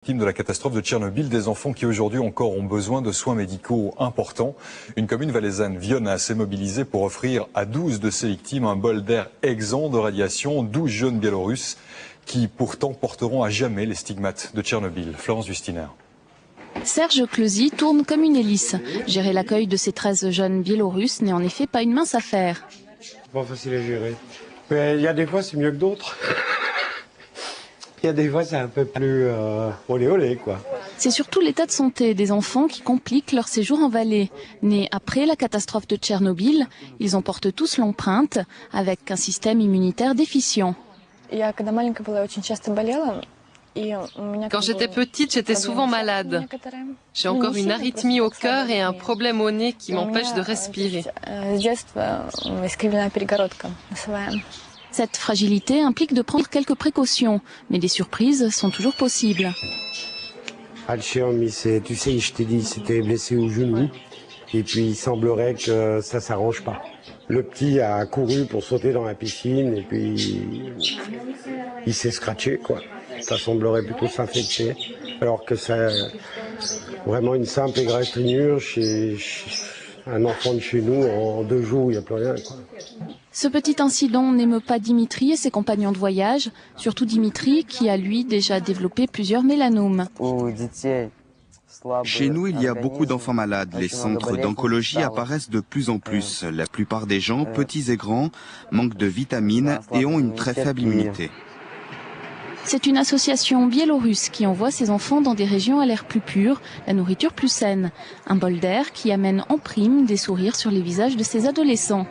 Victimes de la catastrophe de Tchernobyl, des enfants qui aujourd'hui encore ont besoin de soins médicaux importants. Une commune valaisanne, Viona, s'est mobilisée pour offrir à 12 de ces victimes un bol d'air exempt de radiation, 12 jeunes Biélorusses qui pourtant porteront à jamais les stigmates de Tchernobyl. Florence Justiner. Serge Closy tourne comme une hélice. Gérer l'accueil de ces 13 jeunes Biélorusses n'est en effet pas une mince affaire. C'est pas facile à gérer. Mais il y a des fois c'est mieux que d'autres. Il y a des fois c'est un peu plus olé olé quoi. C'est surtout l'état de santé des enfants qui complique leur séjour en vallée. Nés après la catastrophe de Tchernobyl, ils en portent tous l'empreinte avec un système immunitaire déficient. Quand j'étais petite, j'étais souvent malade. J'ai encore une arythmie au cœur et un problème au nez qui m'empêche de respirer. Cette fragilité implique de prendre quelques précautions, mais des surprises sont toujours possibles. Tu sais, je t'ai dit, c'était blessé au genou. Et puis il semblerait que ça s'arrange pas. Le petit a couru pour sauter dans la piscine et puis il s'est scratché quoi. Ça semblerait plutôt s'infecter, alors que c'est vraiment une simple égratignure chez un enfant de chez nous en 2 jours, il n'y a plus rien quoi. Ce petit incident n'émeut pas Dimitri et ses compagnons de voyage, surtout Dimitri qui a lui déjà développé plusieurs mélanomes. Chez nous, il y a beaucoup d'enfants malades. Les centres d'oncologie apparaissent de plus en plus. La plupart des gens, petits et grands, manquent de vitamines et ont une très faible immunité. C'est une association biélorusse qui envoie ses enfants dans des régions à l'air plus pur, la nourriture plus saine. Un bol d'air qui amène en prime des sourires sur les visages de ces adolescents.